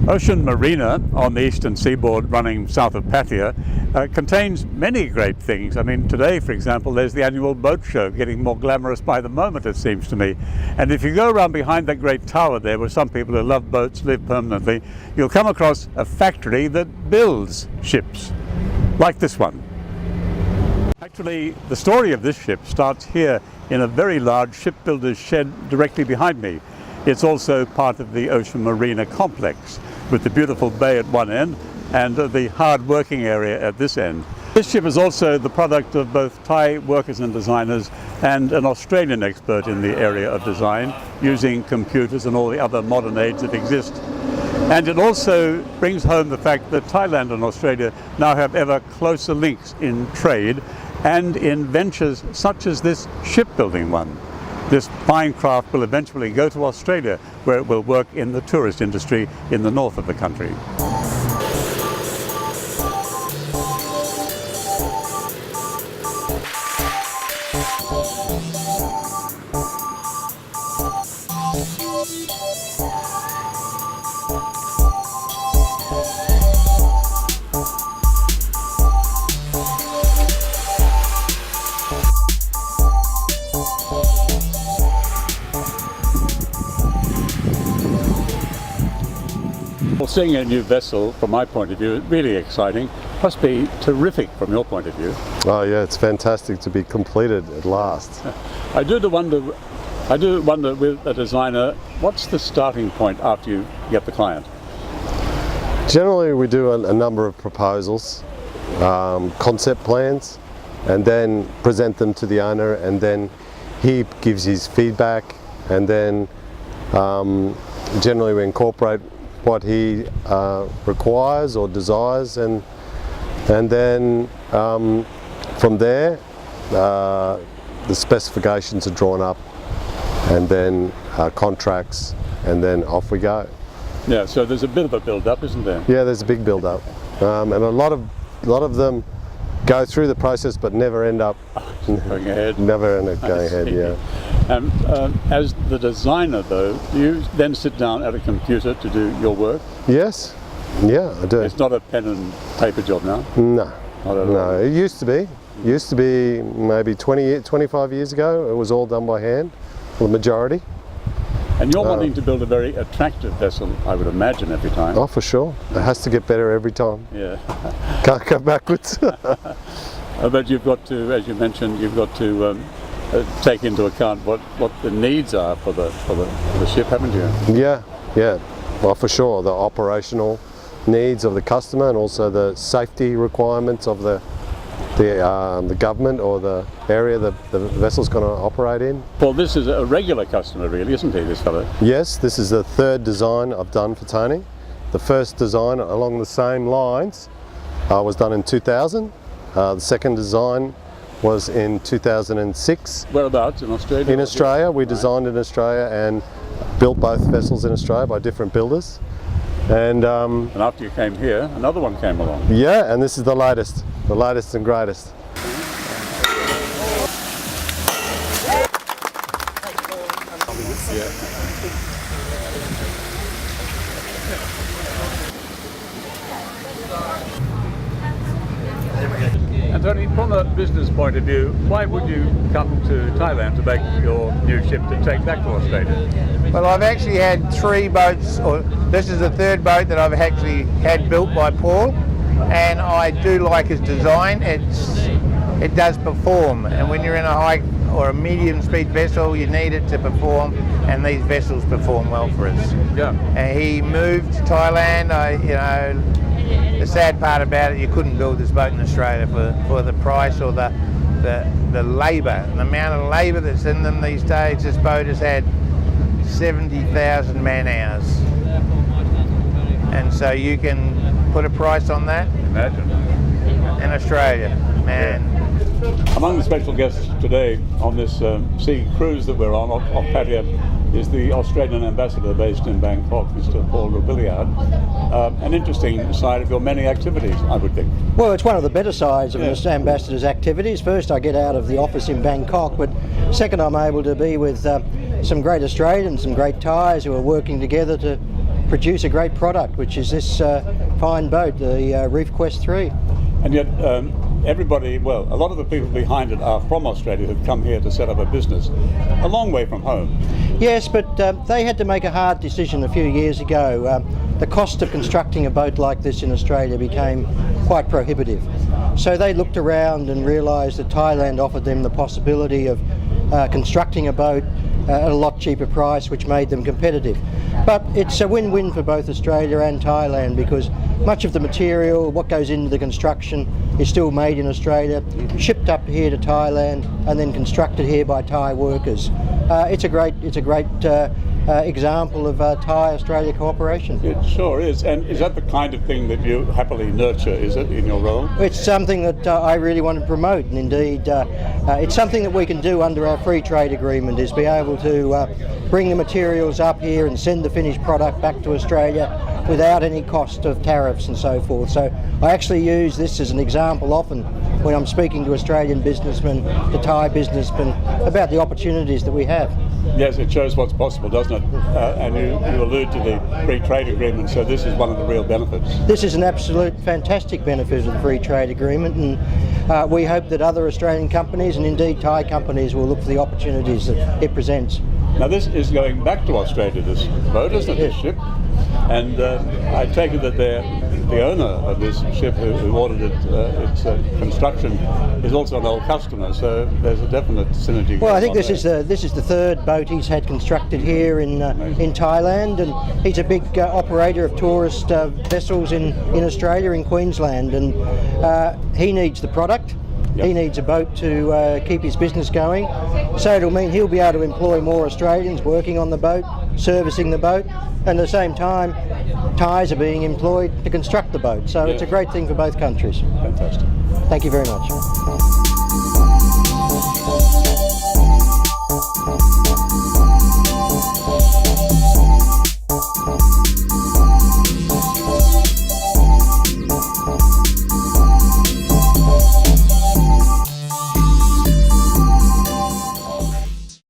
Ocean Marina on the eastern seaboard running south of Pattaya contains many great things. I mean, today, for example, there's the annual boat show, getting more glamorous by the moment, it seems to me. And if you go around behind that great tower there, where some people who love boats live permanently, you'll come across a factory that builds ships, like this one. Actually, the story of this ship starts here in a very large shipbuilder's shed directly behind me. It's also part of the Ocean Marina complex, with the beautiful bay at one end and the hard working area at this end. This ship is also the product of both Thai workers and designers and an Australian expert in the area of design, using computers and all the other modern aids that exist. And it also brings home the fact that Thailand and Australia now have ever closer links in trade and in ventures such as this shipbuilding one. This fine craft will eventually go to Australia, where it will work in the tourist industry in the north of the country. Well, seeing a new vessel, from my point of view, is really exciting. Must be terrific from your point of view. Oh yeah, it's fantastic to be completed at last. I do wonder with a designer, what's the starting point after you get the client? Generally we do a number of proposals, concept plans, and then present them to the owner, and then he gives his feedback, and then generally we incorporate what he requires or desires, and then from there the specifications are drawn up, and then contracts, and then off we go. Yeah, so there's a bit of a build-up, isn't there? Yeah, there's a big build-up, and a lot of them go through the process but never end up going ahead. Never end up going ahead. Yeah. As the designer, though, do you then sit down at a computer to do your work? Yes. Yeah, I do. It's not a pen and paper job now? No. No, it used to be. It used to be maybe 25 years ago. It was all done by hand, the majority. And you're wanting to build a very attractive vessel, I would imagine, every time. Oh, for sure. It has to get better every time. Yeah. Can't go backwards. But you've got to, as you mentioned, you've got to take into account what the needs are for the ship, haven't you? Yeah, yeah. Well, for sure, the operational needs of the customer, and also the safety requirements of the government or the area the vessel's going to operate in. Well, this is a regular customer, really, isn't he, this fellow? Yes, this is the third design I've done for Tony. The first design along the same lines was done in 2000. The second design was in 2006. Whereabouts, in Australia? In Australia. We designed in Australia and built both vessels in Australia by different builders. And after you came here, another one came along. Yeah, and this is the latest and greatest. And Tony, from a business point of view, why would you come to Thailand to make your new ship to take back to Australia? Well, I've actually had 3 boats, or this is the 3rd boat that I've actually had built by Paul, and I do like his design. It does perform, and when you're in a high or a medium speed vessel, you need it to perform, and these vessels perform well for us. Yeah. And he moved to Thailand. The sad part about it, you couldn't build this boat in Australia for the price or the labour, the amount of labour that's in them these days. This boat has had 70,000 man hours, and so you can put a price on that. Imagine. In Australia, man. Yeah. Among the special guests today on this sea cruise that we're on off Pattaya is the Australian ambassador based in Bangkok, Mr. Paul Robilliard. An interesting side of your many activities, I would think. Well, it's one of the better sides of an ambassador's activities. First, I get out of the office in Bangkok, but second, I'm able to be with some great Australians, some great Thais who are working together to produce a great product, which is this fine boat, the Reef Quest 3. And yet everybody, well, a lot of the people behind it are from Australia who've come here to set up a business a long way from home. Yes, but they had to make a hard decision a few years ago. The cost of constructing a boat like this in Australia became quite prohibitive. So they looked around and realised that Thailand offered them the possibility of constructing a boat at a lot cheaper price, which made them competitive. But it's a win-win for both Australia and Thailand, because much of the material, what goes into the construction, is still made in Australia, shipped up here to Thailand, and then constructed here by Thai workers. It's a great example of Thai-Australia cooperation. It sure is. And is that the kind of thing that you happily nurture, is it, in your role? It's something that I really want to promote, and indeed it's something that we can do under our free trade agreement, is be able to bring the materials up here and send the finished product back to Australia without any cost of tariffs and so forth. So I actually use this as an example often when I'm speaking to Australian businessmen, to Thai businessmen, about the opportunities that we have. Yes, it shows what's possible, doesn't it? And you allude to the free trade agreement, so this is one of the real benefits. This is an absolute fantastic benefit of the free trade agreement, and we hope that other Australian companies and indeed Thai companies will look for the opportunities that it presents. Now this is going back to Australia, this boat, isn't it, this ship? And I take it that the owner of this ship who ordered its construction is also an old customer, so there's a definite synergy. Well, I think this is the third boat he's had constructed here in Thailand, and he's a big operator of tourist vessels in Australia, in Queensland, and he needs the product. Yep. He needs a boat to keep his business going, so it'll mean he'll be able to employ more Australians working on the boat, servicing the boat, and at the same time Thais are being employed to construct the boat. So It's a great thing for both countries. Fantastic. Thank you very much.